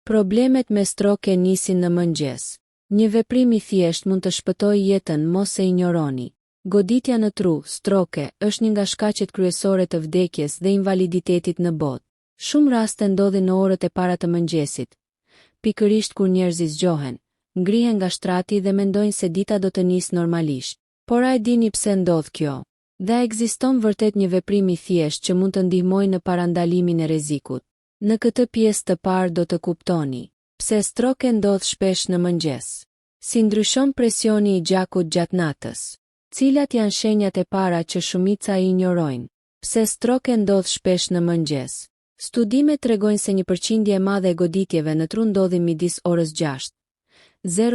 Problemet me stroke nisin në mëngjes. Një veprim i thjesht mund të shpëtojë jetën, mos e injoroni. Goditja në tru, stroke, është një nga shkaqet kryesore të vdekjes dhe invaliditetit në botë. Shumë raste ndodhin në orët e para të mëngjesit, pikërisht kur njerëzit zgjohen, ngrihen nga shtrati dhe mendojnë se dita do të nisë normalisht. Por a e dini pse ndodh kjo? Dhe ekziston vërtet një veprim i thjesht që mund të ndihmojë në parandalimin e rrezikut. Në këtë pjesë të parë do të kuptoni pse stroke ndodh shpesh në mëngjes. Si ndryshon presioni i gjakut gjatë natës? Cilat janë shenjat e para që shumica i injorojnë? Pse stroke ndodh shpesh në mëngjes? Studimet tregojnë se një përqindje e madhe e goditjeve në tru ndodhin midis orës 6:00 dhe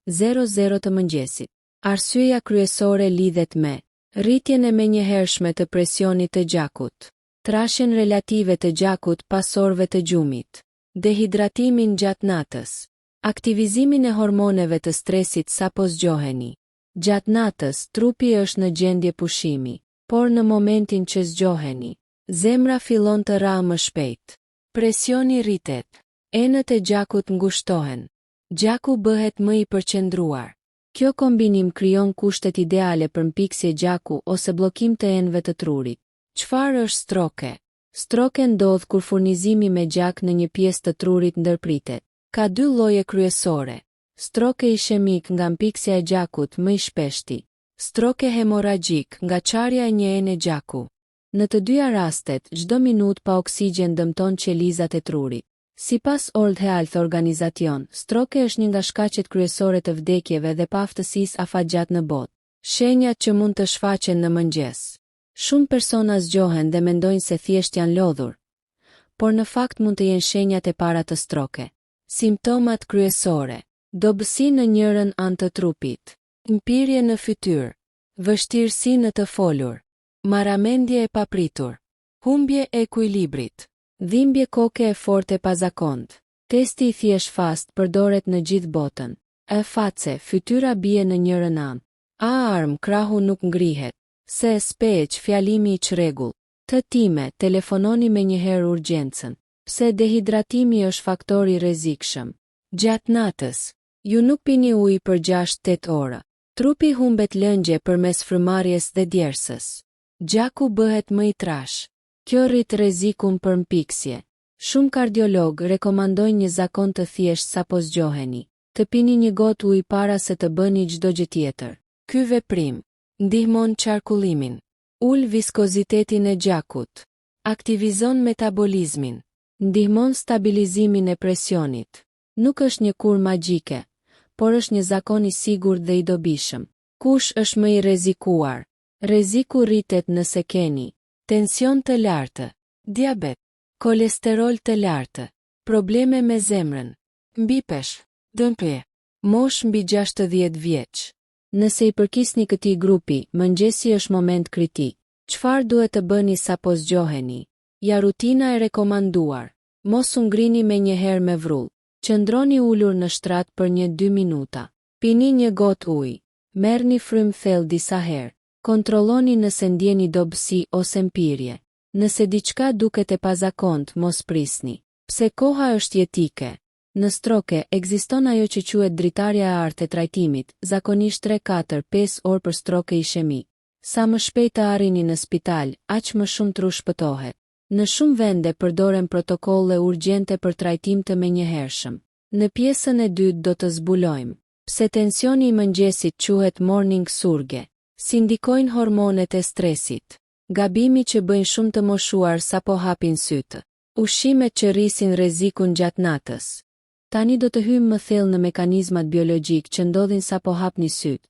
12:00 të mëngjesit. Arsyeja kryesore lidhet me rritjen e menjëhershme të presionit të gjakut, trashjen relative të gjakut pas orëve të gjumit, dehidratimin gjatë natës, aktivizimin e hormoneve të stresit sapo zgjoheni. Gjatë natës, trupi është në gjendje pushimi, por në momentin që zgjoheni, zemra fillon të rrahë më shpejt. Presioni rritet, enët e gjakut ngushtohen, gjaku bëhet më i përqendruar. Kjo kombinim krijon kushtet ideale për mpiksje gjaku ose bllokim të enëve të trurit. Çfarë është stroke? Stroke ndodh kur furnizimi me gjak në një pjesë të trurit ndërpritet. Ka dy lloje kryesore. Stroke ishemik nga mpiksja e gjakut më i shpeshti. Stroke hemoragjik nga çarja e një ene gjaku. Në të dyja rastet, çdo minutë pa oksigjen dëmton qelizat e trurit. Sipas World Health Organization, stroke është një nga shkaqet kryesore të vdekjeve dhe paaftësisë afatgjat në botë. Shenjat që mund të shfaqen në mëngjes. Shumë persona zgjohen dhe mendojnë se thjesht janë lodhur, por në fakt mund të jenë shenjat e para të stroke. Simptomat kryesore: dobësi në njërin anë të trupit, mpirje në fytyrë, vështirësi në të folur, marramendje e papritur, humbje e ekuilibrit, dhimbje koke e forte e pazakont. Testi i thjesht fast përdoret në gjithë botën. E face, fytyra bie në njërin anë. A arm, krahu nuk ngrihet. Se speq, fjalimi i çrregull. Të time, telefononi menjëherë urgjencën. Pse dehidratimi është faktor i rrezikshëm. Gjatë natës, ju nuk pini ujë për 6-8 orë. Trupi humbet lëngje përmes frymarrjes dhe djersës. Gjaku bëhet më i trash. Kjo rrit rrezikun për mpiksje. Shumë kardiologë rekomandojnë një zakon të thjeshtë sapo zgjoheni. Të pini një gotë ujë para se të bëni çdo gjë tjetër. Ky veprim ndihmon qarkullimin, ul viskozitetin e gjakut, aktivizon metabolizmin, ndihmon stabilizimin e presionit. Nuk është një kur magjike, por është një zakon i sigurt dhe i dobishëm. Kush është më i rrezikuar? Rreziku rritet nëse keni tension të lartë, diabet, kolesterol të lartë, probleme me zemrën, mbipesh, dëmprje, moshë mbi 60 vjeç. Nëse i përkisni këtij grupi, mëngjesi është moment kritik. Çfarë duhet të bëni sapo zgjoheni? Ja rutina e rekomanduar. Mos u ngrini menjëherë me vrull. Qëndroni ulur në shtrat për 1-2 minuta. Pini një gotë ujë. Merrni frymë thellë disa herë. Kontrolloni nëse ndjeni dobësi ose mpirje. Nëse diçka duket e pazakont, mos prisni. Pse koha është jetike? Në stroke, ekziston ajo që quhet dritarja e artë e trajtimit, zakonisht 3-4-5 orë për stroke ishemik. Sa më shpejt të arrini në spital, aq më shumë tru shpëtohet. Në shumë vende përdoren protokolle urgjente për trajtim të menjëhershëm. Në pjesën e dytë do të zbulojmë pse tensioni i mëngjesit quhet morning surge, si ndikojnë hormonet e stresit, gabimi që bëjnë shumë të moshuar sapo hapin sytë, ushqimet që rrisin rrezikun gjatë natës. Tani do të hyjmë më thellë në mekanizmat biologjik që ndodhin sapo hapni sytë,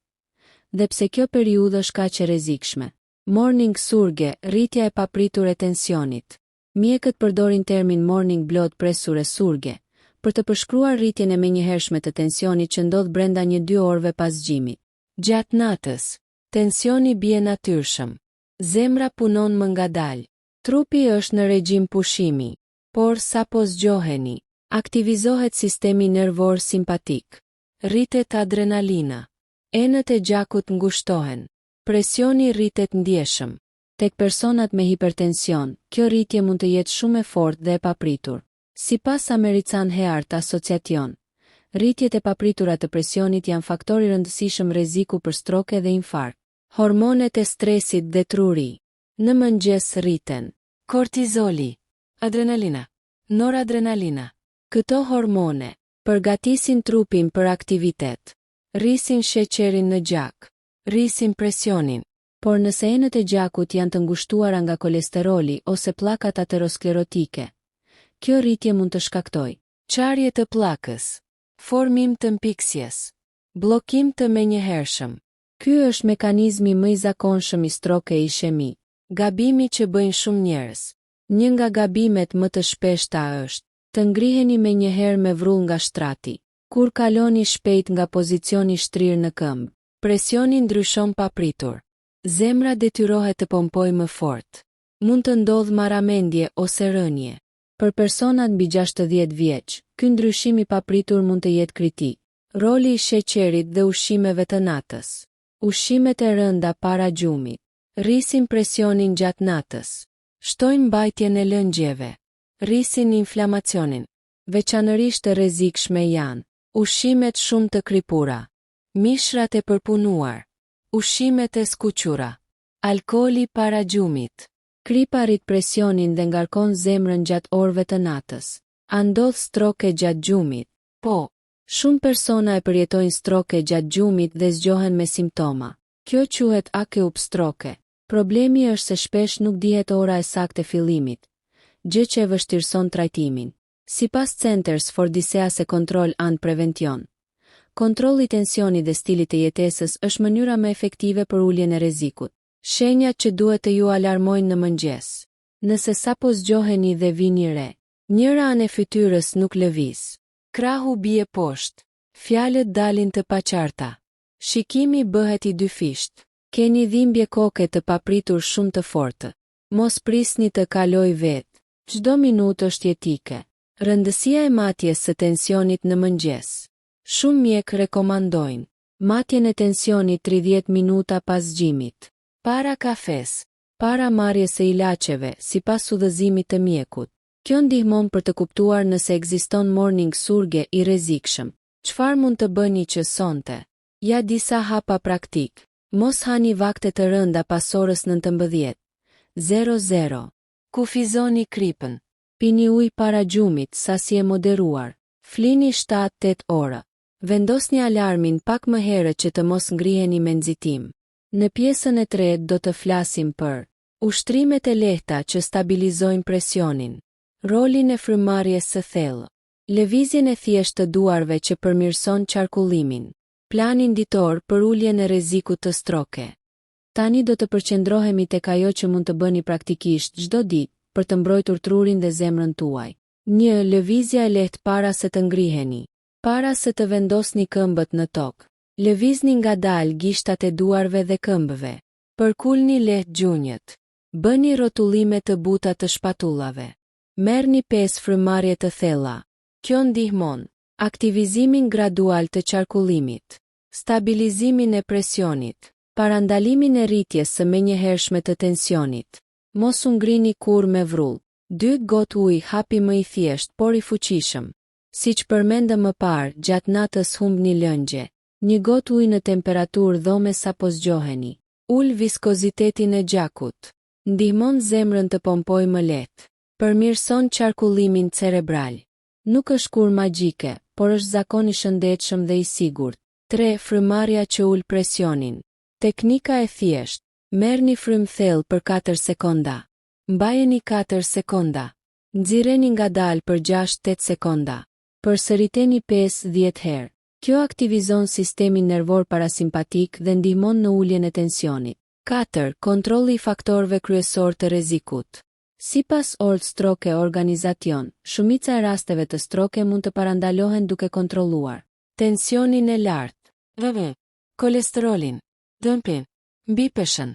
dhe pse kjo periudhë është kaq e rrezikshme. Morning surge, rritja e papritur e tensionit. Mjekët përdorin termin morning blood pressure surge për të përshkruar rritjen e menjëhershme të tensionit që ndodh brenda 1-2 orëve pas zgjimit. Gjatë natës, tensioni bie natyrshëm. Zemra punon më ngadalë. Trupi është në regjim pushimi, por sapo zgjoheni, aktivizohet sistemi nervor simpatik. Rritet adrenalina. Enët e gjakut ngushtohen. Presioni rritet ndjeshëm. Tek personat me hipertension, kjo rritje mund të jetë shumë e fortë dhe e papritur. Sipas American Heart Association, rritjet e papritura të presionit janë faktor i rëndësishëm rreziku për stroke dhe infarkt. Hormonet e stresit dhe truri. Në mëngjes rriten kortizoli, adrenalina, noradrenalina. Këto hormone përgatisin trupin për aktivitet, rrisin sheqerin në gjak, rrisin presionin, por nëse enët e gjakut janë të ngushtuara nga kolesteroli ose pllakat aterosklerotike, kjo rritje mund të shkaktojë qarje të pllakës, formim të mpiksjes, bllokim të menjëhershëm. Ky është mekanizmi më i zakonshëm i stroke e ishemi. Gabimi që bëjnë shumë njerëz. Një nga gabimet më të shpeshta është të ngriheni menjëherë me vrull nga shtrati. Kur kaloni shpejt nga pozicioni shtrirë në këmbë, presioni ndryshon papritur. Zemra detyrohet të pompojë më fort. Mund të ndodhë marramendje ose rënje. Për personat mbi 60 vjeç, ky ndryshim i papritur mund të jetë kritik. Roli i sheqerit dhe ushqimeve të natës. Ushqimet e rënda para gjumit rrisin presionin gjatë natës. Shtojnë mbajtjen e lëngjeve. Rrisin inflamacionin. Veçanërisht të rrezikshme janë ushqimet shumë të kripura, mishrat e përpunuar, ushqimet e skuqura, alkooli para gjumit. Kripa rrit presionin dhe ngarkon zemrën gjatë orëve të natës. A ndodh stroke gjatë gjumit? Po. Shumë persona e përjetojnë stroke gjatë gjumit dhe zgjohen me simptoma. Kjo quhet acute stroke. Problemi është se shpesh nuk dihet ora e saktë e fillimit, gjë që e vështirëson trajtimin. Sipas Centers for Disease Control and Prevention, kontrolli i tensionit dhe stilit të jetesës është mënyra më efektive për uljen e rrezikut. Shenjat që duhet të ju alarmojnë në mëngjes. Nëse sapo zgjoheni dhe vini re, njëra anë e fytyrës nuk lëviz. Krahu bie poshtë, fjalët dalin të paqarta, shikimi bëhet i dyfisht, keni dhimbje koke të papritur shumë të fortë, mos prisni të kaloj vetë, çdo minutë është jetike. Rëndësia e matjes së tensionit në mëngjes. Shumë mjek rekomandojnë matjen e tensionit 30 minuta pas zgjimit, para kafes, para marrjes së ilaçeve sipas udhëzimit të mjekut. Kjo ndihmon për të kuptuar nëse ekziston morning surge i rrezikshëm. Çfarë mund të bëni që sonte? Ja disa hapa praktik. Mos hani vakte të rënda pas orës 19:00. Kufizoni kripën. Pini ujë para gjumit sasi e moderuar. Flini 7-8 orë. Vendosni alarmin pak më herët që të mos ngriheni me nxitim. Në pjesën e tretë do të flasim për ushtrimet e lehta që stabilizojnë presionin. Rolin e frymëmarrjes së thellë. Lëvizjen e thjeshtë të duarve që përmirëson qarkullimin. Planin ditor për uljen e rrezikut të stroke. Tani do të përqendrohemi tek ajo që mund të bëni praktikisht çdo ditë për të mbrojtur trurin dhe zemrën tuaj. 1. Lëvizja e lehtë para se të ngriheni. Para se të vendosni këmbët në tokë, lëvizni ngadalë gishtat e duarve dhe këmbëve. Përkulni lehtë gjunjët. Bëni rrotullime të buta të shpatullave. Merrni 5 frymëmarrje të thella. Kjo ndihmon aktivizimin gradual të qarkullimit, stabilizimin e presionit, parandalimin e rritjes së menjëhershme të tensionit. Mos u ngrini kurrë me vrull. 2 gotë ujë hapi më i thjeshtë por i fuqishëm. Siç përmendëm më parë, gjatë natës humbni lëngje. 1 gotë ujë në temperaturë dhome sapo zgjoheni. Ul viskozitetin e gjakut. Ndihmon zemrën të pompojë më lehtë. Përmirëson qarkullimin cerebral. Nuk është kur magjike, por është zakon i shëndetshëm dhe i sigurt. 3. Frymëmarrja që ul presionin. Teknika e thjeshtë. Merrni frymë thellë për 4 sekonda. Mbajeni 4 sekonda. Nxirreni ngadalë për 6-8 sekonda. Përsëriteni 5-10 herë. Kjo aktivizon sistemin nervor parasimpatik dhe ndihmon në uljen e tensionit. 4. Kontrolli i faktorëve kryesor të rrezikut. Sipas World Stroke Organization, shumica e rasteve të stroke mund të parandalohen duke kontrolluar tensionin e lartë, kolesterolin, dëmpin, mbipeshën,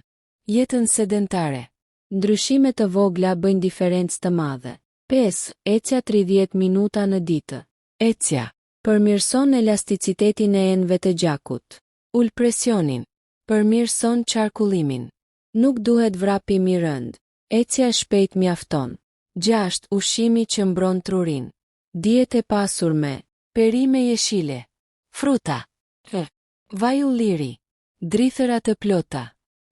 jetën sedentare. Ndryshime të vogla bëjnë diferencë të madhe. 5. Ecja 30 minuta në ditë. Ecja përmirëson elasticitetin e enëve të gjakut. Ul presionin. Përmirëson qarkullimin. Nuk duhet vrapim i rënd. Ecja shpejt mjafton. 6. Ushqimi që mbron trurin. Dietë e pasur me perime jeshile, fruta, vaj ulliri, drithëra të plota,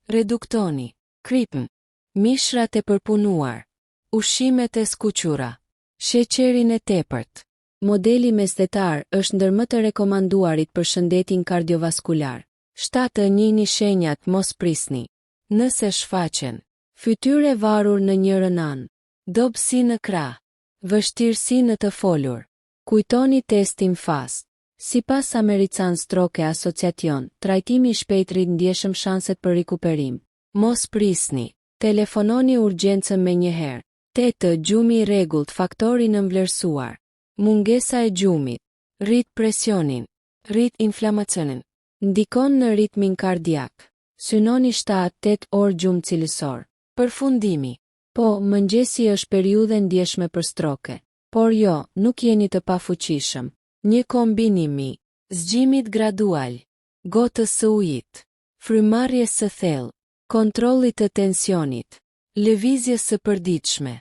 reduktoni, kripën, mishrat e përpunuar, ushqimet e skuqura, sheqerin e tepërt. Modeli mesdhetar është ndër më të rekomanduarit për shëndetin kardiovaskular. 7. Shenjat mos prisni. Nëse shfaqen fytyrë e varur në njërin anë, dobësi në krah, vështirësi në të folur, kujtoni testin FAST. Sipas American Stroke Association, trajtimi i shpejt rrit ndjeshëm shanset për rikuperim. Mos prisni. Telefononi urgjencën menjëherë. 8. Gjumi i rregullt, faktori nënvlerësuar. Mungesa e gjumit rrit presionin, rrit inflamacionin, ndikon në ritmin kardiak. Synoni 7-8 orë gjumë cilësor. Përfundimi. Po, mëngjesi është periudhë ndjeshme për stroke, por jo, nuk jeni të pafuqishëm. Një kombinim i zgjimit gradual, gotës së ujit, frymarrjes së thellë, kontrollit të tensionit, lëvizjes së përditshme,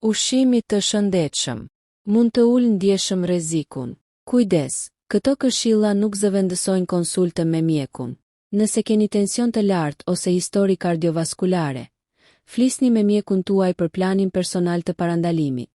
ushqimit të shëndetshëm, mund të ulë ndjeshëm rrezikun. Kujdes, këto këshilla nuk zëvendësojnë konsultën me mjekun. Nëse keni tension të lartë ose histori kardiovaskulare, flisni me mjekun tuaj për planin personal të parandalimit.